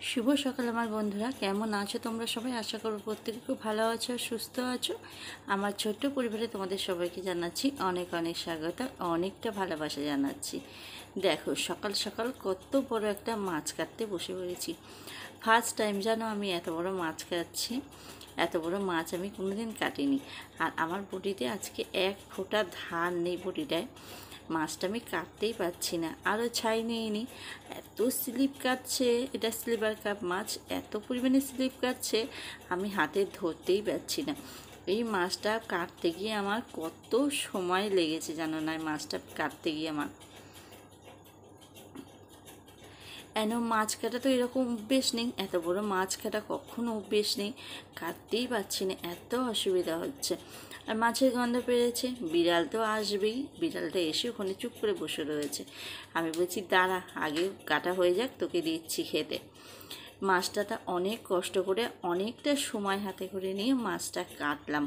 শুভ সকাল আমার বন্ধুরা, কেমন আছো তোমরা সবাই? আশা করব প্রত্যেকে খুব ভালো আছো, সুস্থ আছো। আমার ছোট্ট পরিবারে তোমাদের সবাইকে জানাচ্ছি অনেক অনেক স্বাগত, অনেকটা ভালোবাসা জানাচ্ছি। দেখো, সকাল সকাল কত বড় একটা মাছ কাটতে বসে পড়েছি। ফার্স্ট টাইম জানো আমি এত বড় মাছ কাটছি। এত বড় মাছ আমি কোনোদিন কাটিনি। আর আমার বটিতে আজকে এক ফোঁটা ধার নেই বটিটায়। মাছটা আমি কাটতেই পারছি না, আরও ছাই নিয়ে নিই। এত স্লিপ কাটছে, এটা স্লিপার কাপ মাছ, এত পরিমাণে স্লিপ কাটছে আমি হাতে ধরতেই পারছি না। এই মাছটা কাটতে গিয়ে আমার কত সময় লেগেছে জানো না, মাছটা কাটতে গিয়ে আমার মাছ কাটা তো এরকম অভ্যেস নেই, এত বড় মাছ কাটা কখনো অভ্যেস নেই, কাটতেই পারছি না, এত অসুবিধা হচ্ছে। আর মাছের গন্ধ পেয়েছে, বিড়াল তো আসবেই, বিড়ালটা এসে ওখানে চুপ করে বসে রয়েছে। আমি বলছি দাঁড়া, আগে কাটা হয়ে যাক, তোকে দিচ্ছি খেতে। মাছটাটা অনেক কষ্ট করে অনেকটা সময় হাতে করে নিয়ে মাছটা কাটলাম।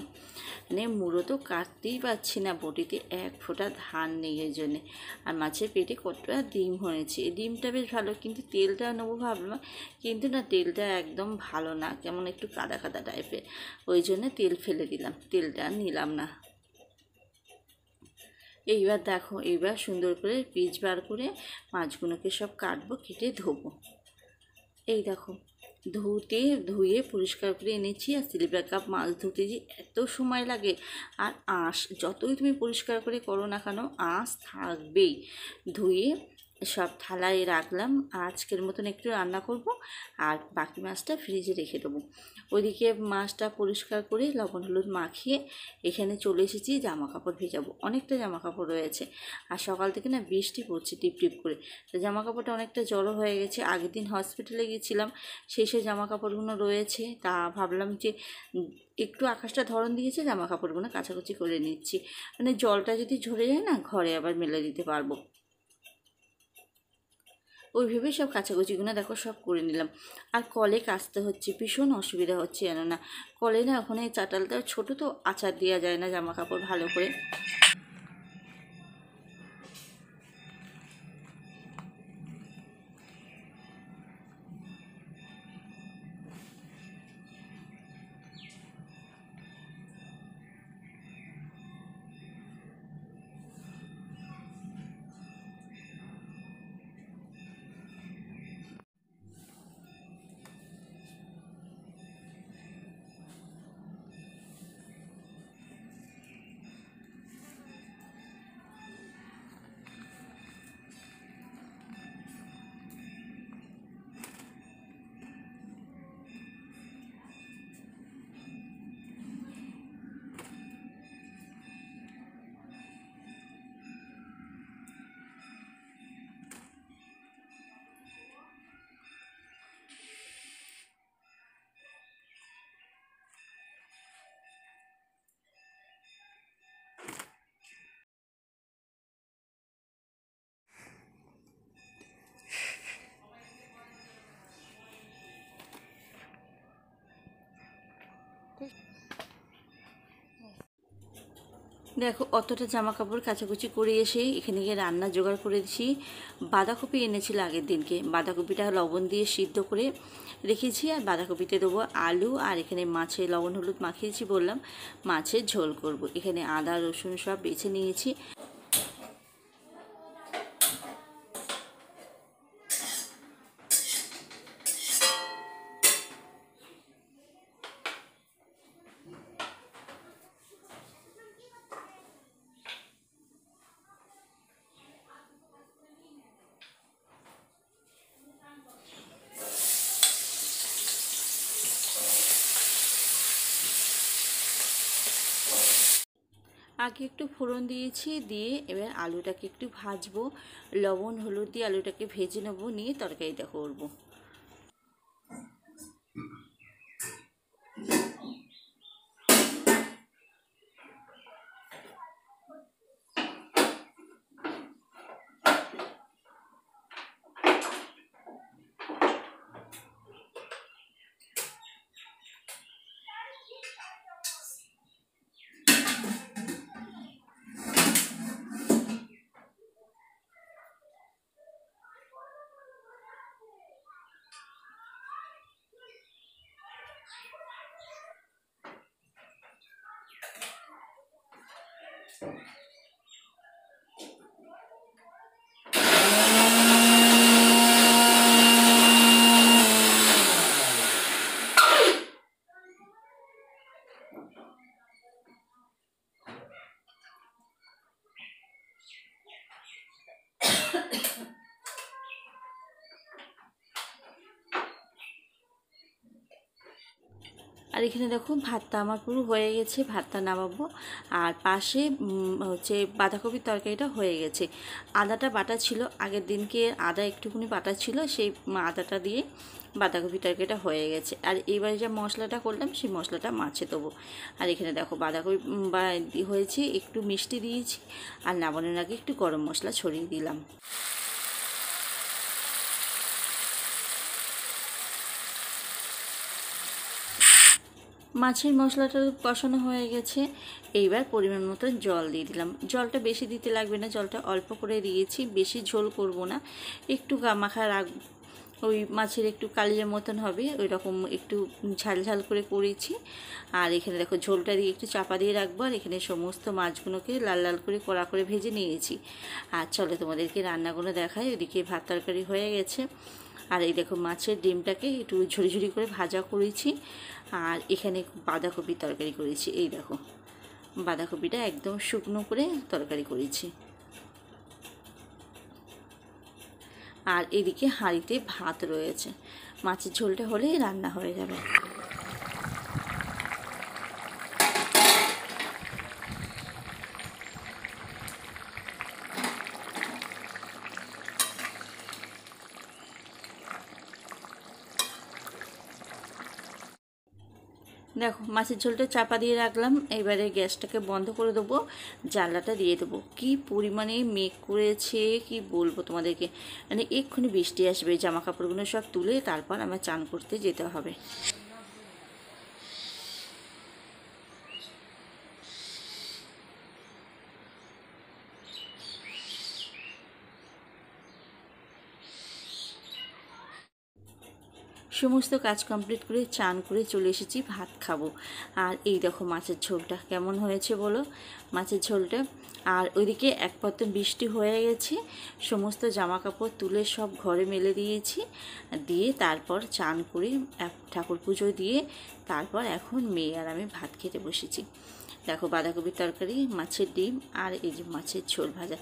মুড়ো তো কাটতেই পারছি না, বটিতে এক ফোঁটা ধান নেই এর জন্যে। আর মাছের পেটে কতটা ডিম হয়েছে, ডিমটা বেশ ভালো, কিন্তু তেলটা নেবো ভাবলাম, কিন্তু না, তেলটা একদম ভালো না, কেমন একটু কাদা কাদা টাইপের, ওই জন্য তেল ফেলে দিলাম, তেলটা নিলাম না। এইবার দেখো, এইবার সুন্দর করে পিচ বার করে মাছগুলোকে সব কাটবো, কেটে ধোবো। এই দেখো, ধুয়ে পরিষ্কার করে এনেছি। আর সিলভার কাপ মাছ ধুতে যে এত সময় লাগে, আর আঁশ যতই তুমি পরিষ্কার করে করো না কেন, আঁশ থাকবেই। ধুয়ে সব থালায় রাখলাম, আজকের মতন একটু রান্না করব, আর বাকি মাছটা ফ্রিজে রেখে দেবো। ওইদিকে মাছটা পরিষ্কার করে লবণ হলুদ মাখিয়ে এখানে চলে এসেছি জামা কাপড় ভেজাবো। অনেকটা জামা কাপড় রয়েছে, আর সকাল থেকে না বৃষ্টি পড়ছে টিপ টিপ করে, তো জামা কাপড়টা অনেকটা জড়ো হয়ে গেছে। আগের দিন হসপিটালে গিয়েছিলাম, সেই জামা কাপড়গুলো রয়েছে, তা ভাবলাম যে একটু আকাশটা ধরন দিয়েছে, জামা কাপড়গুলো কাচাকুচি করে নিচ্ছি, জলটা যদি ঝরে যায় না, ঘরে আবার মেলে দিতে পারবো। ওইভাবে সব কাচাকুচিগুলো দেখো সব করে নিলাম। আর কলে কাচতে হচ্ছে, ভীষণ অসুবিধা হচ্ছে জানো না। কলে না, ওখানে চাটালটা ছোটো তো, আচার দেওয়া যায় না জামা কাপড় ভালো করে। দেখো, অতটা জামা কাপড় কাচাকুচি করে এসে এখানে গিয়ে রান্না জোগাড় করেছি। বাঁধাকপি এনেছিল আগের দিনকে, বাঁধাকপিটা লবণ দিয়ে সিদ্ধ করে রেখেছি। আর বাঁধাকপিতে দেবো আলু, আর এখানে মাছের লবণ হলুদ মাখিয়েছি, বললাম মাছের ঝোল করব। এখানে আদা রসুন সব বেছে নিয়েছি। আগে একটু ফোড়ন দিয়েছি, দিয়ে এবার আলুটাকে একটু ভাজবো, লবণ হলুদ দিয়ে আলুটাকে ভেজে নেবো, নিয়ে তরকারিটা করবো। আর এখানে দেখো ভাতটা আমার পুরো হয়ে গেছে, ভাতটা নামাবো। আর পাশে হচ্ছে বাঁধাকপির তরকারিটা হয়ে গেছে। আদাটা বাটা ছিল, আগের দিনকে আদা একটুখানি বাটা ছিল, সেই আদাটা দিয়ে বাঁধাকপি তরকারিটা হয়ে গেছে। আর এবারে যে মশলাটা করলাম সেই মশলাটা মাছে দেবো। আর এখানে দেখো বাঁধাকপি হয়েছে, একটু মিষ্টি দিয়েছি, আর নামানোর আগে একটু গরম মশলা ছড়িয়ে দিলাম। মাছের মশলাটা কষানো হয়ে গেছে, এইবার পরিমাণ মতো জল দিয়ে দিলাম। জলটা বেশি দিতে লাগবে না, জলটা অল্প করে দিয়েছি, বেশি ঝোল করব না, একটু গামাখা রাখব, ওই মাছের একটু কালিয়া মতন হবে ওই রকম একটু ঝাল ঝাল করে করেছি। আর এখানে দেখো ঝোলটা দিয়ে একটু চাপা দিয়ে রাখবো। আর এখানে সমস্ত মাছগুলোকে লাল লাল করে কড়া করে ভেজে নিয়েছি। আর চলো তোমাদেরকে রান্নাগুলো দেখাই। ওদিকে ভাত তরকারি হয়ে গেছে, আর এই দেখো মাছের ডিমটাকে একটু ঝুড়ি ঝুড়ি করে ভাজা করেছি। আর এখানে বাঁধাকপি তরকারি করেছি, এই দেখো বাঁধাকপিটা একদম শুকনো করে তরকারি করেছি। আর এদিকে হাঁড়িতে ভাত রয়েছে, মাছের ঝোলটা হলেই রান্না হয়ে যাবে। দেখো মাছের ঝোলটা চাপা দিয়ে রাখলাম, এবারে গ্যাসটাকে বন্ধ করে দেবো, জানলাটা দিয়ে দেবো। কি পরিমাণে মেঘ করেছে কি বলবো তোমাদেরকে, মানে এক্ষুনি বৃষ্টি আসবে। জামা কাপড়গুলো সব তুলে তারপর আমার চান করতে যেতে হবে। সমস্ত কাজ কমপ্লিট করে চান করে চলে এসেছি ভাত খাবো। আর এই দেখো মাছের ঝোলটা কেমন হয়েছে বলো, মাছের ঝোলটা। আর ওইদিকে এক পত্তন বৃষ্টি হয়ে গেছে, সমস্ত জামা কাপড় তুলে সব ঘরে মেলে দিয়েছি, দিয়ে তারপর চান করে ঠাকুর পুজো দিয়ে তারপর এখন মেয়ে আর আমি ভাত খেতে বসেছি। দেখো বাঁধাকপির তরকারি, মাছের ডিম, আর এই যে মাছের ঝোল ভাজা,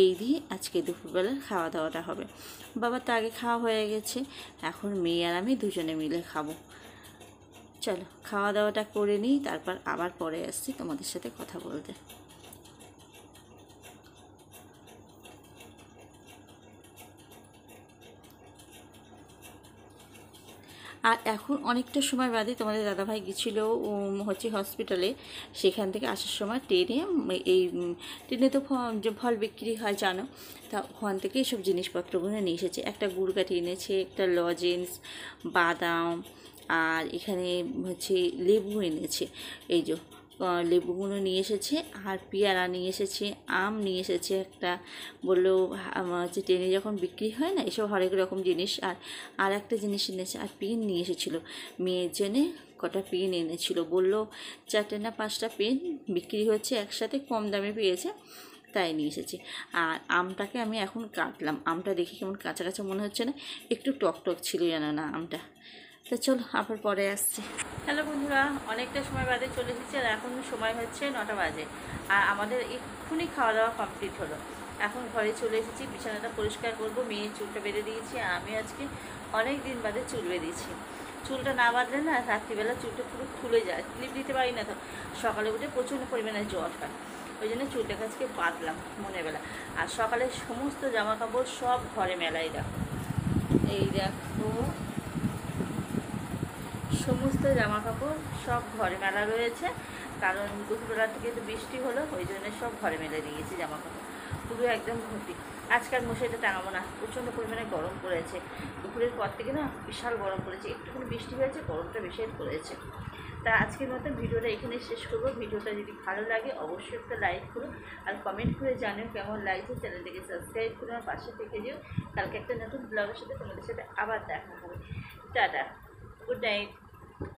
এই দিয়ে আজকে দুপুরবেলার খাওয়া দাওয়াটা হবে। বাবার তো আগে খাওয়া হয়ে গেছে, এখন মেয়ে আর আমি দুজনে মিলে খাবো। চলো খাওয়া দাওয়াটা করে নিই, তারপর আবার পরে আসছি তোমাদের সাথে কথা বলতে। আর এখন অনেকটা সময় বাদে তোমাদের দাদাভাই গেছিলো হচ্ছে হসপিটালে, সেখান থেকে আসার সময় ট্রেনে এই ট্রেনে তো যে ফল বিক্রি হয় জানো, তা ওখান থেকে এইসব জিনিসপত্রগুলো নিয়ে এসেছে। একটা গুড়কাঠি এনেছে, একটা লজেন্স, বাদাম, আর এখানে হচ্ছে লেবু এনেছে, এই যে লেবুগুলো নিয়ে এসেছে, আর পেয়ারা নিয়ে এসেছে, আম নিয়ে এসেছে একটা, বললো হচ্ছে ট্রেনে যখন বিক্রি হয় না এসব হরেক রকম জিনিস। আর একটা জিনিস এনেছে, আর পেন নিয়ে এসেছিলো মেয়ের জন্যে, কটা পেন এনেছিল, বললো 4টে না 5টা পেন বিক্রি হচ্ছে একসাথে, কম দামে পেয়েছে তাই নিয়ে এসেছি। আর আমটাকে আমি এখন কাটলাম, আমটা দেখে কেমন কাঁচা কাঁচা মনে হচ্ছে না, একটু টক টক ছিল জানো না আমটা। তো চলো আবার পরে আসছি। হ্যালো বন্ধুরা, অনেকটা সময় বাদে চলে এসেছি, আর এখন সময় হচ্ছে 9টা বাজে। আর আমাদের এক্ষুনি খাওয়া দাওয়া কমপ্লিট হলো, এখন ঘরে চলে এসেছি, বিছানাটা পরিষ্কার করবো। মেয়ের চুলটা বেঁধে দিয়েছি, আমি আজকে অনেক দিন বাদে চুল বেঁধেছি। চুলটা না বাঁধলে না রাত্রিবেলা চুলটা পুরো খুলে যায়, ক্লিপ দিতে পারি না, তো সকালে উঠে প্রচণ্ড পরিমাণে জ্বর হয়, ওই জন্য চুলটাকে আজকে বাঁধলাম মনের বেলা। আর সকালে সমস্ত জামা কাপড় সব ঘরে মেলাই, দেখো এই দেখো সমস্ত জামা কাপড় সব ঘরে মেলা রয়েছে, কারণ দুপুরবেলা থেকে তো বৃষ্টি হলো, ওই জন্য সব ঘরে মেলে দিয়েছি জামা কাপড় পুরো একদম ভর্তি। আজকাল মশারিটা টাঙাবো না, প্রচণ্ড পরিমাণে গরম পড়েছে, দুপুরের পর থেকে না বিশাল গরম পড়েছে, একটুখানি বৃষ্টি হয়েছে গরমটা বেশি পড়েছে। তা আজকের মতন ভিডিওটা এখানে শেষ করবো। ভিডিওটা যদি ভালো লাগে অবশ্যই একটা লাইক করো, আর কমেন্ট করে জানিও কেমন লাগছে। চ্যানেলটাকে সাবস্ক্রাইব করে আমার পাশে থেকে দিও। কালকে একটা নতুন ব্লগের সাথে তোমাদের সাথে আবার দেখা হবে। Tata, good night.